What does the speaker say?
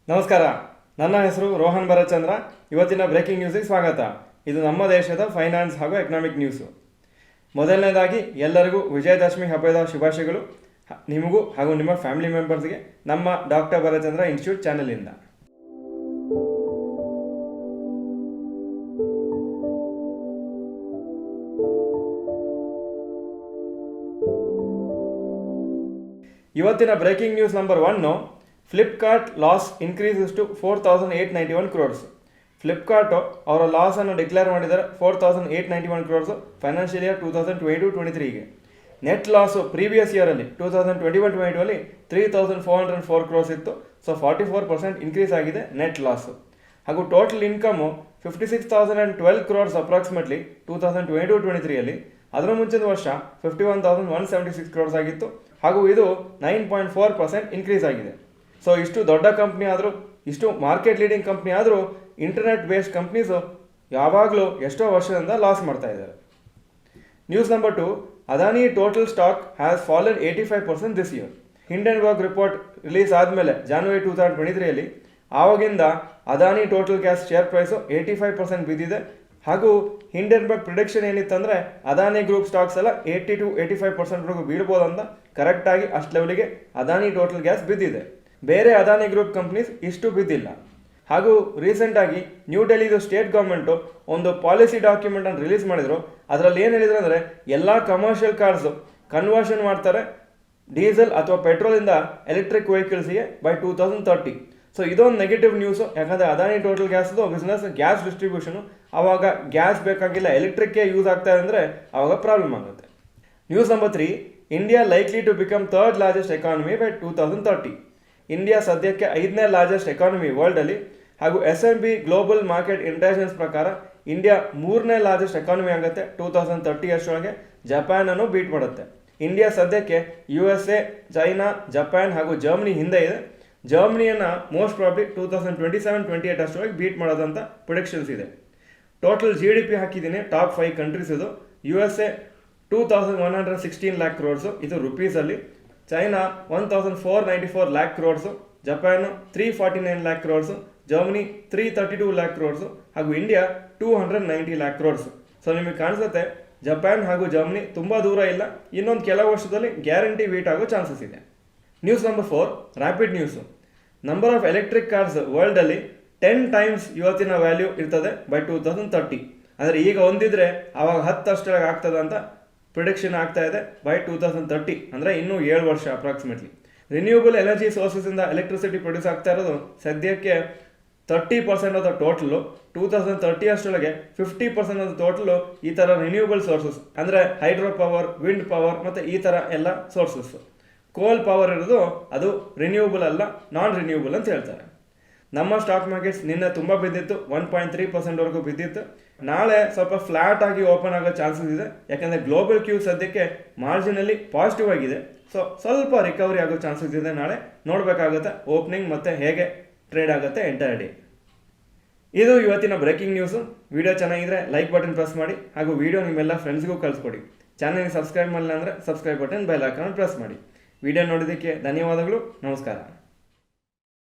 ನಮಸ್ಕಾರ. ನನ್ನ ಹೆಸರು ರೋಹನ್ ಭರತ್ಚಂದ್ರ. ಇವತ್ತಿನ ಬ್ರೇಕಿಂಗ್ ನ್ಯೂಸಿಗೆ ಸ್ವಾಗತ. ಇದು ನಮ್ಮ ದೇಶದ ಫೈನಾನ್ಸ್ ಹಾಗೂ ಎಕನಾಮಿಕ್ ನ್ಯೂಸು. ಮೊದಲನೇದಾಗಿ ಎಲ್ಲರಿಗೂ ವಿಜಯದಶಮಿ ಹಬ್ಬದ ಶುಭಾಶಯಗಳು. ನಿಮಗೂ ಹಾಗೂ ನಿಮ್ಮ ಫ್ಯಾಮಿಲಿ ಮೆಂಬರ್ಸ್ಗೆ ನಮ್ಮ ಡಾಕ್ಟರ್ ಭರತ್ಚಂದ್ರ ಇನ್ಸ್ಟಿಟ್ಯೂಟ್ ಚಾನಲಿಂದ. ಇವತ್ತಿನ breaking news number 1, Flipkart loss increases to 4,891 crores. Flipkart ಅವರ ಲಾಸನ್ನು ಡಿಕ್ಲೇರ್ ಮಾಡಿದ್ದಾರೆ 4,891 crores ಫೈನಾನ್ಷಿಯಲ್ ಇಯರ್ 2022-23ಗೆ. ನೆಟ್ ಲಾಸು ಪ್ರೀವಿಯಸ್ ಇಯರಲ್ಲಿ 2021-22 3,404 crores ಇತ್ತು. ಸೊ 44% ಇನ್ಕ್ರೀಸ್ ಆಗಿದೆ ನೆಟ್ ಲಾಸು. ಹಾಗೂ ಟೋಟಲ್ ಇನ್ಕಮು 56,012 crores ಅಪ್ರಾಕ್ಸಿಮೇಟ್ಲಿ 2022-23ಯಲ್ಲಿ. ಅದರ ಮುಂಚಿನ ವರ್ಷ 51,176 crores ಆಗಿತ್ತು. ಹಾಗೂ ಇದು 9.4% ಇನ್ಕ್ರೀಸ್ ಆಗಿದೆ. ಸೊ ಇಷ್ಟು ದೊಡ್ಡ ಕಂಪ್ನಿ ಆದರೂ, ಇಷ್ಟು ಮಾರ್ಕೆಟ್ ಲೀಡಿಂಗ್ ಕಂಪ್ನಿ ಆದರೂ, ಇಂಟರ್ನೆಟ್ ಬೇಸ್ಡ್ ಕಂಪ್ನೀಸು ಯಾವಾಗಲೂ ಎಷ್ಟೋ ವರ್ಷದಿಂದ ಲಾಸ್ ಮಾಡ್ತಾ ಇದ್ದಾರೆ. News number 2, Adani total stock has fallen 85% this year. Hindenburg report release ಆದಮೇಲೆ January 2023ಯಲ್ಲಿ ಆವಾಗಿಂದ Adani total gas share price 85% ಬಿದ್ದಿದೆ. ಹಾಗೂ ಹಿಂಡೆನ್ಬರ್ಗ್ ಪ್ರಿಡಿಕ್ಷನ್ ಏನಿತ್ತಂದರೆ ಅದಾನಿ ಗ್ರೂಪ್ ಸ್ಟಾಕ್ಸ್ ಎಲ್ಲ 80-85%ವರೆಗೂ ಬೀಳ್ಬೋದಂತ. ಕರೆಕ್ಟಾಗಿ ಅಷ್ಟು ಲೆವೆಲಿಗೆ ಅದಾನಿ ಟೋಟಲ್ ಗ್ಯಾಸ್ ಬಿದ್ದಿದೆ. ಬೇರೆ ಅದಾನಿ ಗ್ರೂಪ್ ಕಂಪ್ನೀಸ್ ಇಷ್ಟು ಬಿದ್ದಿಲ್ಲ. ಹಾಗೂ ರೀಸೆಂಟಾಗಿ ನ್ಯೂ ಡೆಲ್ಲಿದು ಸ್ಟೇಟ್ ಗೌರ್ಮೆಂಟು ಒಂದು ಪಾಲಿಸಿ ಡಾಕ್ಯುಮೆಂಟನ್ನು ರಿಲೀಸ್ ಮಾಡಿದರು. ಅದರಲ್ಲಿ ಏನು ಹೇಳಿದ್ರು ಅಂದರೆ ಎಲ್ಲ ಕಮರ್ಷಿಯಲ್ ಕಾರ್ಸು ಕನ್ವರ್ಷನ್ ಮಾಡ್ತಾರೆ ಡೀಸೆಲ್ ಅಥವಾ ಪೆಟ್ರೋಲಿಂದ ಎಲೆಕ್ಟ್ರಿಕ್ ವೆಹಿಕಲ್ಸ್ಗೆ ಬೈ 2030. ಸೊ ಇದೊಂದು ನೆಗೆಟಿವ್ ನ್ಯೂಸು. ಯಾಕಂದರೆ ಅದಾನಿ ಟೋಟಲ್ ಗ್ಯಾಸ್ದು ಬಿಸ್ನೆಸ್ ಗ್ಯಾಸ್ ಡಿಸ್ಟ್ರಿಬ್ಯೂಷನು, ಆವಾಗ ಗ್ಯಾಸ್ ಬೇಕಾಗಿಲ್ಲ, ಎಲೆಕ್ಟ್ರಿಕ್ಕೇ ಯೂಸ್ ಆಗ್ತಾ ಅಂದರೆ ಆವಾಗ ಪ್ರಾಬ್ಲಮ್ ಆಗುತ್ತೆ. News number 3, India likely to become 3rd largest economy by 2030. India ಸದ್ಯಕ್ಕೆ 5ನೇ ಲಾರ್ಜೆಸ್ಟ್ ಎಕಾನಮಿ ವರ್ಲ್ಡಲ್ಲಿ. ಹಾಗೂ SMB ಗ್ಲೋಬಲ್ ಮಾರ್ಕೆಟ್ ಇಂಟೆಲಿಜೆನ್ಸ್ ಪ್ರಕಾರ ಇಂಡಿಯಾ 3ನೇ ಲಾರ್ಜೆಸ್ಟ್ ಎಕಾನಮಿ ಆಗುತ್ತೆ 2030 ಅಷ್ಟರೊಳಗೆ. ಜಪಾನನ್ನು ಬೀಟ್ ಮಾಡುತ್ತೆ. ಇಂಡಿಯಾ ಸದ್ಯಕ್ಕೆ USA, ಚೈನಾ, ಜಪಾನ್ ಹಾಗೂ ಜರ್ಮನಿ ಹಿಂದೆ ಇದೆ. ಜರ್ಮನಿಯನ್ನು ಮೋಸ್ಟ್ ಪ್ರಾಬ್ಲಿ 2027-28 ಅಷ್ಟರೊಳಗೆ ಬೀಟ್ ಮಾಡೋದಂತ ಪ್ರೊಡಿಕ್ಷನ್ಸ್ ಇದೆ. ಟೋಟಲ್ GDP ಹಾಕಿದ್ದೀನಿ, ಟಾಪ್ 5 ಕಂಟ್ರೀಸ್ ಇದು. USA 2,116 lakh crores, ಇದು ರುಪೀಸಲ್ಲಿ. China 1,494 lakh crores, Japan 349 lakh crores, Germany 332 lakh crores, ಹಾಗೂ ಇಂಡಿಯಾ 290 lakh crores. ಸೊ ನಿಮಗೆ ಕಾಣಿಸುತ್ತೆ ಜಪಾನ್ ಹಾಗೂ ಜರ್ಮನಿ ತುಂಬ ದೂರ ಇಲ್ಲ. ಇನ್ನೊಂದು ಕೆಲವು ವರ್ಷದಲ್ಲಿ ಗ್ಯಾರಂಟಿ ಬೀಟ್ ಆಗೋ ಚಾನ್ಸಸ್ ಇದೆ. News number 4, rapid news. Number of electric cars ವರ್ಲ್ಡಲ್ಲಿ 10 times ಇವತ್ತಿನ ವ್ಯಾಲ್ಯೂ ಇರ್ತದೆ ಬೈ 2030. ಅಂದರೆ ಈಗ ಒಂದಿದ್ರೆ ಆವಾಗ 10 ಅಷ್ಟರಾಗ ಆಗ್ತದೆ ಅಂತ ಪ್ರಿಡಿಕ್ಷನ್ ಆಗ್ತಾ ಇದೆ ಬೈ 2030. ಅಂದರೆ ಇನ್ನೂ 7 ವರ್ಷ ಅಪ್ರಾಕ್ಸಿಮೇಟ್ಲಿ. ರಿನ್ಯೂಯಬಲ್ ಎನರ್ಜಿ ಸೋರ್ಸಸ್ಸಿಂದ ಎಲೆಕ್ಟ್ರಿಸಿಟಿ ಪ್ರೊಡ್ಯೂಸ್ ಆಗ್ತಾ ಇರೋದು ಸದ್ಯಕ್ಕೆ 30% ಆಫ್ ದ ಟೋಟಲು. 2030 ಅಷ್ಟರೊಳಗೆ 50% ಆಫ್ ದ ಟೋಟಲು ಈ ಥರ ರಿನ್ಯೂಯಬಲ್ ಸೋರ್ಸಸ್, ಅಂದರೆ ಹೈಡ್ರೋ ಪವರ್, ವಿಂಡ್ ಪವರ್ ಮತ್ತು ಈ ಥರ ಎಲ್ಲ ಸೋರ್ಸಸ್ಸು. ಕೋಲ್ ಪವರ್ ಇರೋದು ಅದು ರಿನ್ಯೂಯಬಲ್ ಅಲ್ಲ, ನಾನ್ ರಿನ್ಯೂಯಬಲ್ ಅಂತ ಹೇಳ್ತಾರೆ. ನಮ್ಮ ಸ್ಟಾಕ್ ಮಾರ್ಕೆಟ್ಸ್ ನಿನ್ನೆ ತುಂಬ ಬಿದ್ದಿತ್ತು, 1.3%ವರೆಗೂ ಬಿದ್ದಿತ್ತು. ನಾಳೆ ಸ್ವಲ್ಪ ಫ್ಲಾಟ್ ಆಗಿ ಓಪನ್ ಆಗೋ ಚಾನ್ಸಸ್ ಇದೆ. ಯಾಕಂದರೆ ಗ್ಲೋಬಲ್ ಕ್ಯೂ ಸದ್ಯಕ್ಕೆ ಮಾರ್ಜಿನಲ್ಲಿ ಪಾಸಿಟಿವ್ ಆಗಿದೆ. ಸೊ ಸ್ವಲ್ಪ ರಿಕವರಿ ಆಗೋ ಚಾನ್ಸಸ್ ಇದೆ. ನಾಳೆ ನೋಡಬೇಕಾಗುತ್ತೆ ಓಪನಿಂಗ್ ಮತ್ತು ಹೇಗೆ ಟ್ರೇಡ್ ಆಗುತ್ತೆ ಎಂಟೈರ್ ಡೇ. ಇದು ಇವತ್ತಿನ ಬ್ರೇಕಿಂಗ್ ನ್ಯೂಸು. ವಿಡಿಯೋ ಚೆನ್ನಾಗಿದ್ರೆ ಲೈಕ್ ಬಟನ್ ಪ್ರೆಸ್ ಮಾಡಿ, ಹಾಗೂ ವಿಡಿಯೋ ನಿಮ್ಮೆಲ್ಲ ಫ್ರೆಂಡ್ಸ್ಗೂ ಕಳಿಸ್ಕೊಡಿ. ಚಾನಲ್ಗೆ ಸಬ್ಸ್ಕ್ರೈಬ್ ಮಾಡಿಲ್ಲ ಅಂದರೆ subscribe button bell icon press ಮಾಡಿ. ವಿಡಿಯೋ ನೋಡೋದಕ್ಕೆ ಧನ್ಯವಾದಗಳು. ನಮಸ್ಕಾರ.